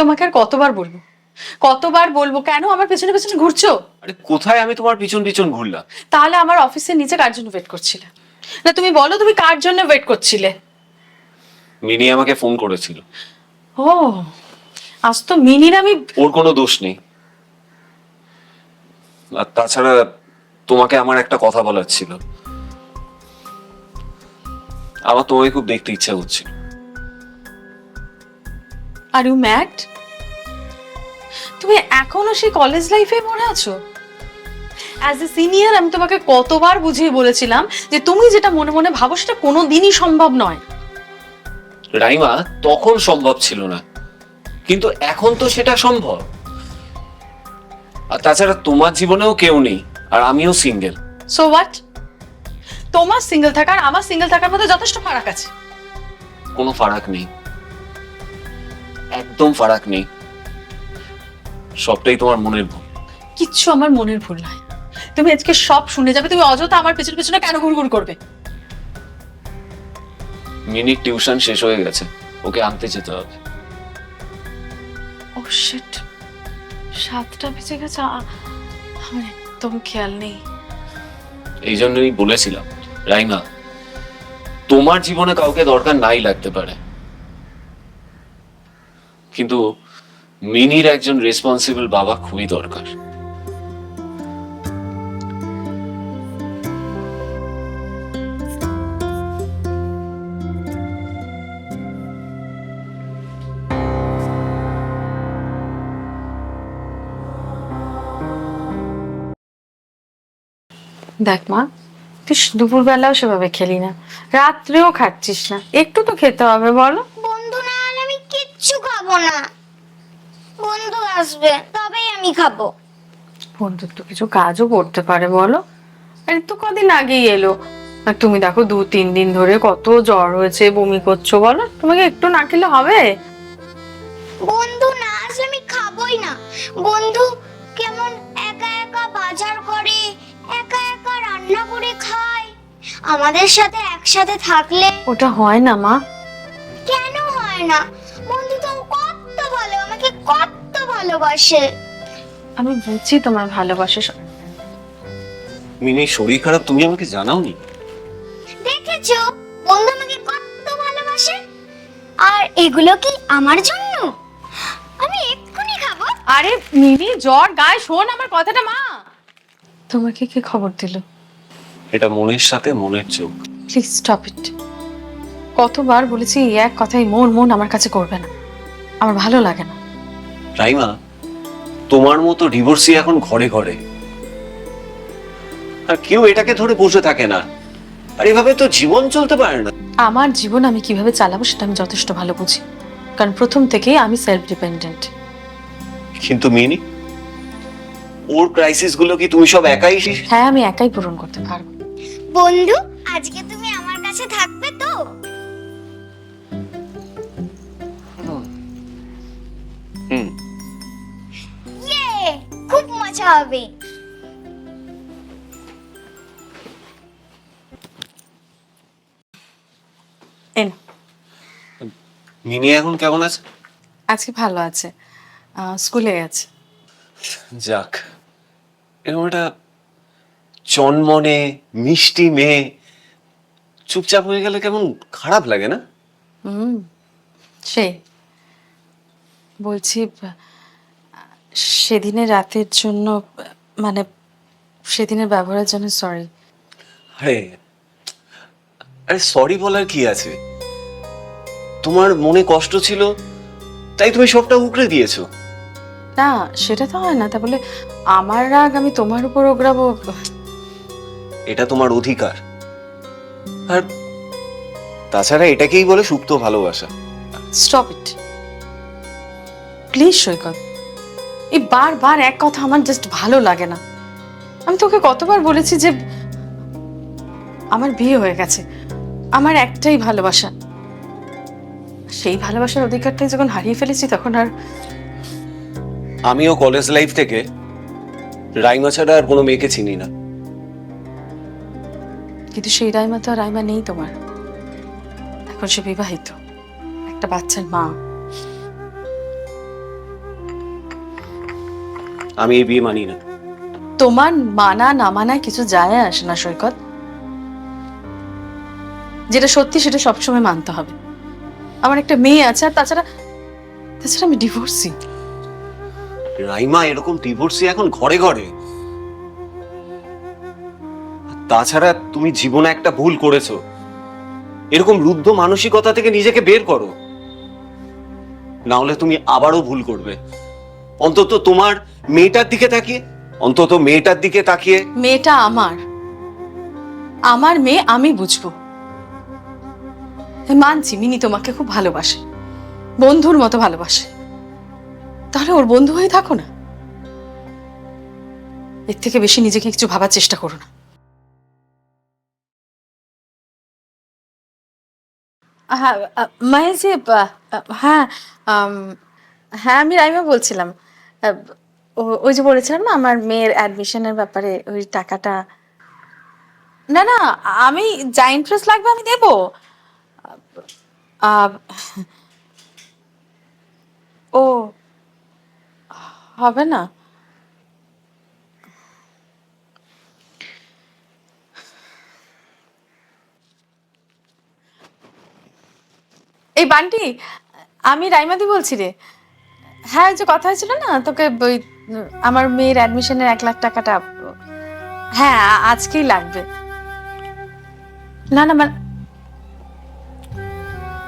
তোমাকে আর কতবার বলবো, কতবার বলবো কেন আমার পেছনে পেছনে ঘুরছো? আরে কোথায় আমি তোমার পিছন পিছন ঘুরলাম? তাহলে আমার অফিসের নিচে কার জন্য ওয়েট করছিলে? না তুমি বলো, তুমি কার জন্য ওয়েট করছিলে? মিনি আমাকে ফোন করেছিল। ও, আজ তো মিনির আমি। ওর কোনো দোষ নেই। আর তাছাড়া তোমাকে আমার একটা কথা বলার ছিল। আমার তোমাকে খুব দেখতে ইচ্ছা করছিল। Are you mad? তুমি এখনো সেই কলেজ লাইফে মনে আছো? অ্যাজ এ সিনিয়র আমি তোমাকে কতবার বুঝিয়ে বলেছিলাম যে তুমি যেটা মনে মনে ভাবো সেটা কোনোদিনই সম্ভব নয়। রাইমা, তখন সম্ভব ছিল না, কিন্তু এখন তো সেটা সম্ভব। আর তাছাড়া তোমার জীবনেও কেউ নেই, আর আমিও সিঙ্গেল। So what? তোমার সিঙ্গেল থাকা আর আমার সিঙ্গেল থাকার মধ্যে যথেষ্ট ফারাক আছে। কোনো ফারাক নেই, একদম ফারাক নেই। সবটাই তোমার মনের ভুল। কিচ্ছু আমার মনের ভুল নয়। তুমি আজকে সব শুনে যাবে। তুমি অযথা আমার পেছনে পেছনে কেন ঘুরঘুর করবে? মিনির টিউশন শেষ হয়ে গেছে, ওকে আনতে যেতে হবে। ও শিট, 7টা বেজে গেছে। আমার একদম খেয়াল নেই। এই জন্যই বলেছিলাম রাইমা, তোমার জীবনে কাউকে দরকার নাই লাগতে পারে, কিন্তু মিনির একজন রেসপন্সিবল বাবা খুবই দরকার। দেখ মা, তুই দুপুরবেলাও সেভাবে খেলি না, রাত্রেও খাচ্ছিস না, একটু তো খেতে হবে বলো। বন্ধু না হলে আমি কিচ্ছু খাবো না। বন্ধু আসবে তবেই আমি খাবো। বন্ধুর তো কিছু কাজও করতে পারে বলো। আর তো কদিন আগেই এলো, আর তুমি দেখো 2-3 দিন ধরে কত জ্বর হয়েছে, বমি করছো। বলো, তোমাকে একটু না খেলে হবে? বন্ধু না আসলে আমি খাবোই না। বন্ধু কেমন একা একা বাজার করে, একা একা রান্না করে খায়। আমাদের সাথে একসাথে থাকলে ওটা হয় না মা। কেন হয় না? বন্ধু তো কত ভালো, আমাকে কত ভালোবাসে। আমি বুঝছি তোমার ভালোবাসা। মিনির শরীর খারাপ, তুমি আমাকে জানাওনি? দেখেছো বন্ধু আমাকে কত ভালোবাসে। আর এগুলো কি আমার জন্য? আমি এক্ষুনি খাবো। আরে মিনি, জ্বর গায়ে, শোন আমার কথাটা মা। তোমাকে কে খবর দিল? এটা মনের সাথে মনের চোখ। Please stop it. কতবার বলেছি এই এক কথাই মন মন আমার কাছে করবে না, আমার ভালো লাগে না। রাইমা, তোমার মতো ডিভোর্সি এখন ঘরে ঘরে, আর কেউ এটাকে ধরে বসে থাকে না। আর এভাবে তো জীবন চলতে পারে না। আমার জীবন আমি কিভাবে চালাবো সেটা আমি যথেষ্ট ভালো বুঝি, কারণ প্রথম থেকেই আমি সেলফ ডিপেন্ডেন্ট। কিন্তু মিনি, ওর ক্রাইসিস গুলো কি তুমি সব একাই? হ্যাঁ, আমি একাই পূরণ করতে পারবো। বন্ধু আজকে তুমি আমার কাছে থাকবে তো? হুম। ইয়ে, খুব মজা হবে। এন, মিনি এখন কেমন আছে? আজকে ভালো আছে, স্কুলে গেছে। যাক, এরকম একটা চনমনে মিষ্টি মেয়ে চুপচাপ হয়ে গেলে কেমন খারাপ লাগে না? সেই বলছি, সেদিনের রাতের জন্য, মানে সেদিনের ব্যবহারের জন্য সরি। আরে আরে সরি বলার কি আছে? তোমার মনে কষ্ট ছিল, তাই তুমি সবটা উগড়ে দিয়েছো। না, সেটা তো হয় না। তা বলে আমার রাগ আমি তোমার উপর ওগড়াবো? এটা তোমার অধিকার। আর তাছাড়া এটাকেই বলে সুপ্ত ভালোবাসা। স্টপ ইট প্লিজ সৈকত। এই বারবার এক কথা আমার জাস্ট ভালো লাগে না। আমি তোকে কতবার বলেছি যে আমার বিয়ে হয়ে গেছে, আমার একটাই ভালোবাসা। সেই ভালোবাসার অধিকারটাই যখন হারিয়ে ফেলেছি তখন আর। আমিও কলেজ লাইফ থেকে রাইমা ছাড়া আর কোনো মেয়েকে চিনি না। কিন্তু সেই রাইমা তো আর রাইমা নেই তোমার। এখন সে বিবাহিত, একটা বাচ্চার মা। আমি এই বিয়ে মানি না। তোমার মানা না মানায় কিছু যায় আসে না সৈকত। যেটা সত্যি সেটা সবসময় মানতে হবে। আমার একটা মেয়ে আছে, আর তাছাড়া তাছাড়া আমি ডিভোর্সি। রাইমা, এরকম ডিভোর্সি এখন ঘরে ঘরে। তাছাড়া তুমি জীবনে একটা ভুল করেছো, এরকম রুদ্ধ মানসিকতা থেকে নিজেকে বের করো, না হলে তুমি আবারও ভুল করবে। অন্তত তোমার মেয়েটার দিকে তাকিয়ে, অন্তত মেয়েটার দিকে তাকিয়ে। মেয়েটা আমার, আমার মেয়ে, আমি বুঝবো। মানছি মিনি তোমাকে খুব ভালোবাসে, বন্ধুর মতো ভালোবাসে, তাহলে ওর বন্ধু হয়ে থাকো না। এর থেকে বেশি নিজেকে কিছু ভাবার চেষ্টা করো না। হ্যাঁ মায়ের যে হ্যাঁ হ্যাঁ আমি রাইমা বলছিলাম। ওই যে বলেছিলাম না আমার মেয়ের অ্যাডমিশনের ব্যাপারে ওই টাকাটা। না না, আমি যা ইন্টারেস্ট লাগবে আমি দেবো। ও হবে না। এই বান্টি, আমি রাইমাদি বলছি রে। হ্যাঁ ওই যে কথা হয়েছিল না তোকে, ওই আমার মেয়ের অ্যাডমিশনের 1 লাখ টাকাটা। হ্যাঁ আজকেই লাগবে। না না মানে,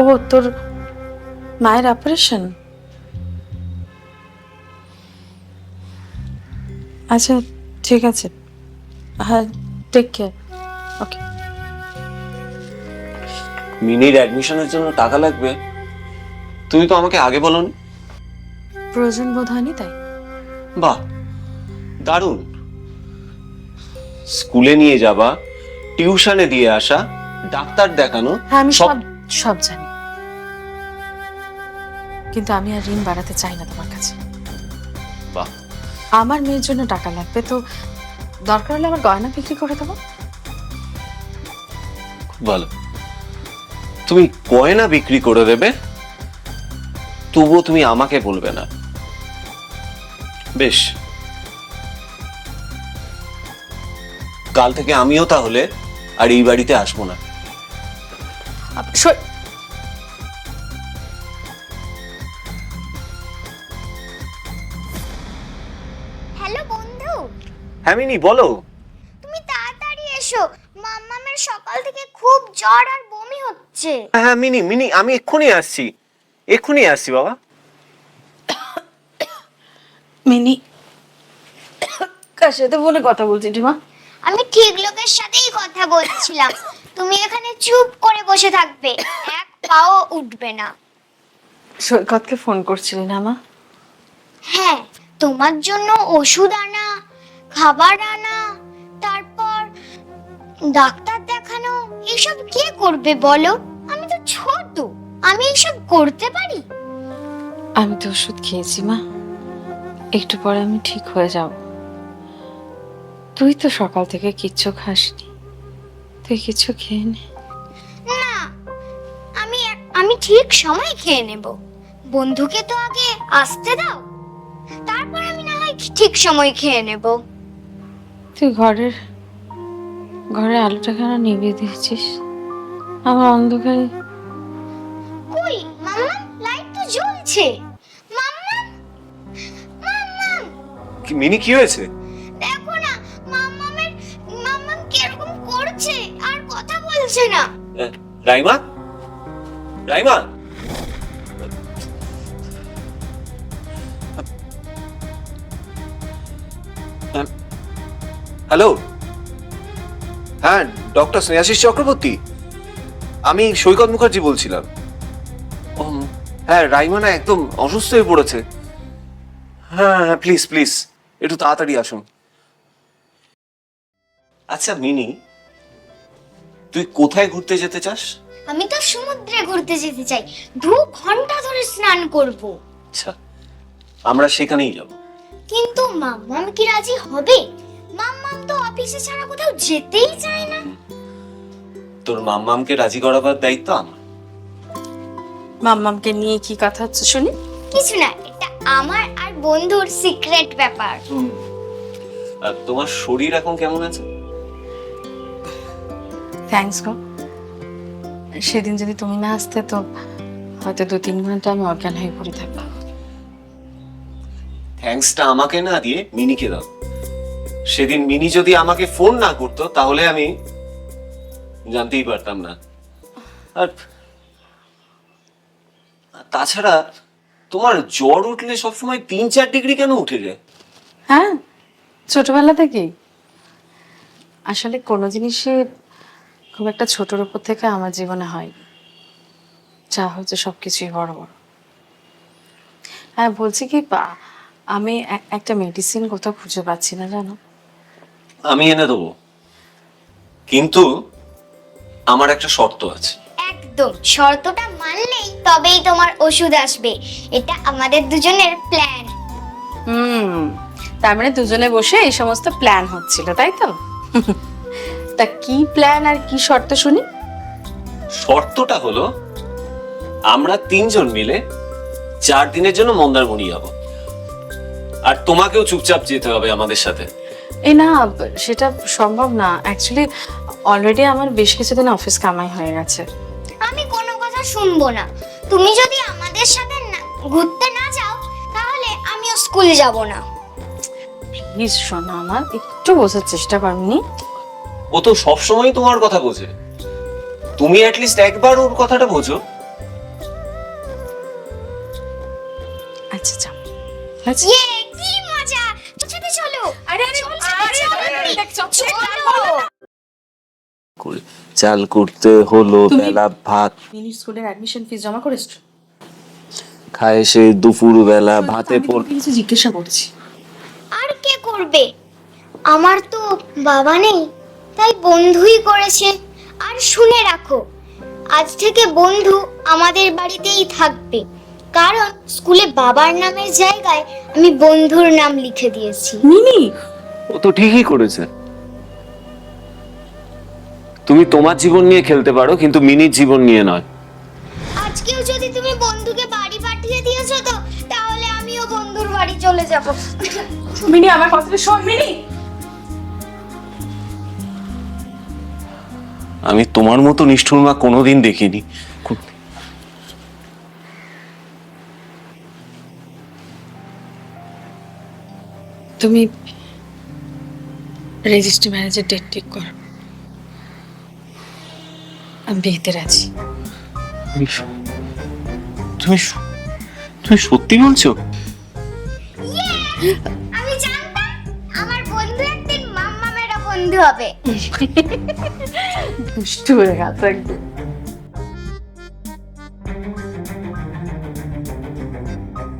ও তোর মায়ের অপারেশন। আচ্ছা ঠিক আছে, হ্যাঁ টেক কেয়ার। ওকে। মিনির অ্যাডমিশনের জন্য টাকা লাগবে? তুমি তো আমাকে আগে বলোনি। প্রয়োজন বোধ হয়নি তাই। বাহ, দারুণ। স্কুলে নিয়ে যাবা, টিউশনে দিয়ে আসা, ডাক্তার দেখানো, হ্যাঁ আমি সব। সব সব জানি, কিন্তু আমি আর ঋণ বাড়াতে চাই না তোমার কাছে। বাহ, আমার মেয়ের জন্য টাকা লাগবে তো দরকার হলে আমার গয়না বিক্রি করে দেবো। খুব ভালো। তুমি গয়না বিক্রি করে দেবে, তবুও তুমি আমাকে বলবে না। বেশ, কাল থেকে আমিও তাহলে আর এই বাড়িতে আসবো না। হ্যালো বন্ধু, হ্যাঁ মিনি, বলো। তুমি তাড়াতাড়ি এসো, মাম্মামের সকাল থেকে খুব জ্বর আর বমি হচ্ছে। হ্যাঁ মিনি, মিনি আমি এক্ষুনি আসছি, এক্ষুনি আসছি বাবা। মিনি কার সাথে বলে কথা বলছি মা? আমি ঠিক লোকের সাথেই কথা বলছিলাম। তুমি এখানে চুপ করে বসে থাকবে, এক পাও উঠবে না। সৈকতকে ফোন করছিলি না মা? হ্যাঁ, তোমার জন্য ওষুধ আনা, খাবার আনা, তারপর ডাক্তার দেখানো, এসব কে করবে বলো? আমি তো ছোট, আমি এসব করতে পারি? আমি তো ওষুধ খেয়েছি মা, একটু পরে আমি ঠিক হয়ে যাব। তুই তো সকাল থেকে কিচ্ছু খাসনি, তুই কিছু খেয়ে নে। না, আমি আমি ঠিক সময় খেয়ে নেব। বন্ধুকে তো আগে আসতে দাও, তারপর আমি না হয় ঠিক সময় খেয়ে নেব। তুই ঘরের আলোটা কেন নিভিয়ে দিয়েছিস? আমার অন্ধকারে। কই মাম্মা, লাইট তো জ্বলছে। মাম্মা, মাম্মা, কি মিনি, কি হয়েছে? দেখো না, মাম্মাম কিরকম করছে আর কথা বলছে না। রাইমা, রাইমা, হ্যালো। হ্যাঁ, ডক্টর স্নেহাশিস চক্রবর্তী, আমি সৈকত মুখার্জি বলছিলাম। হ্যাঁ, রাইমা না একদম অসুস্থ হয়ে পড়েছে। হ্যাঁ হ্যাঁ, প্লিজ প্লিজ একটু তাড়াতাড়ি আসুন। আচ্ছা মিনি, তুই কোথায় ঘুরতে যেতে চাস? আমি তো সমুদ্রে ঘুরতে যেতে চাই, 2 ঘন্টা ধরে স্নান করব। আচ্ছা, আমরা সেখানেই যাব। কিন্তু মাম্মাম কি রাজি হবে? মাম্মাম তো অফিসে ছাড়া কোথাও যেতেই চায় না। তোর মাম্মামকে রাজি করাবার দায়িত্ব আমার। মাম্মামকে নিয়ে কি কথা হচ্ছে শুনি? কিছু না, এটা আমার আর বন্ধুর সিক্রেট ব্যাপার। আর তোমার শরীর এখন কেমন আছে? থ্যাঙ্কস গো। সেদিন যদি তুমি না আসতে তো হয়তো 2-3 ঘন্টা আমি অজ্ঞান হয়ে পড়ে থাকতাম। থ্যাঙ্কসটা আমাকে না দিয়ে মিনিকে দাও। সেদিন মিনি যদি আমাকে ফোন না করতো তাহলে আমি জানতেই পারতাম না। আর তাছাড়া তোমার জ্বর উঠলে সবসময় 3-4 ডিগ্রি কেন উঠে যায়? হ্যাঁ, ছোটবেলা থেকেই। আসলে কোনো জিনিসই খুব একটা ছোটর উপর থেকে আমার জীবনে হয়, যা হচ্ছে সবকিছুই বড় বড়। হ্যাঁ, বলছি কি আমি একটা মেডিসিন কোথাও খুঁজে পাচ্ছি না, জানো। আমি এনে দেবো, কিন্তু আমার একটা শর্ত আছে। একদম, শর্তটা মানলেই তবেই তোমার ওষুধ আসবে। এটা আমাদের দুজনের প্ল্যান। তার মানে দুজনে বসে এই সমস্ত প্ল্যান হচ্ছিল, তাই তো? তা কি প্ল্যান আর কি শর্ত শুনি? শর্তটা হলো আমরা 3 জন মিলে 4 দিনের জন্য মন্দারমণি যাব, আর তোমাকেও চুপচাপ যেতে হবে আমাদের সাথে। এই না, সেটা সম্ভব না। অ্যাকচুয়ালি অলরেডি আমার বেশ কিছুদিন অফিস কামাই হয়ে গেছে। আমি কোনো কথা শুনবো না। তুমি যদি আমাদের সাথে ঘুরতে না যাও তাহলে আমিও স্কুল যাব না। প্লিজ শোনো, আমার একটু বোঝার চেষ্টা করনি। ও তো সবসময় তোমার কথা বোঝে, তুমি অ্যাটলিস্ট একবার ওর কথাটা বোঝো। আচ্ছা যাও। ইয়ে, কি মজা! চলো চলো। আরে চাল করতে হলো বেলা ভাত, মিনি স্কুলের অ্যাডমিশন ফিস জমা করেছো? খায় সে দুপুর বেলা ভাতে পড়। কিছু জিজ্ঞাসা করছি। আর কে করবে? আমার তো বাবা নেই, তাই বন্ধুই করেছে। আর শুনে রাখো, আজ থেকে বন্ধু আমাদের বাড়িতেই থাকবে, কারণ স্কুলে বাবার নামের জায়গায় আমি বন্ধুর নাম লিখে দিয়েছি। মিনি, ও তো ঠিকই করেছে। তুমি তোমার জীবন নিয়ে খেলতে পারো, কিন্তু মিনির জীবন নিয়ে নয়। আজকেও যদি তুমি বন্ধুকে বাড়ি পাঠিয়ে দিয়েছো তো তাহলে আমিও বন্ধুর বাড়ি চলে যাব। মিনি আমার কথাটা শোন। মিনি, আমি তোমার মতো নিষ্ঠুর মা কোনোদিন দেখিনি। তুমি রেজিস্ট্রি ম্যারেজের ডেট ঠিক করো। আমি বিয়েতে রাজি। তুমি তুমি সত্যি বলছো? আমি জানতাম আমার বন্ধু একদিন মাম্মা মেরা বন্ধু হবে। দুষ্টু হয়ে গেছে একদম।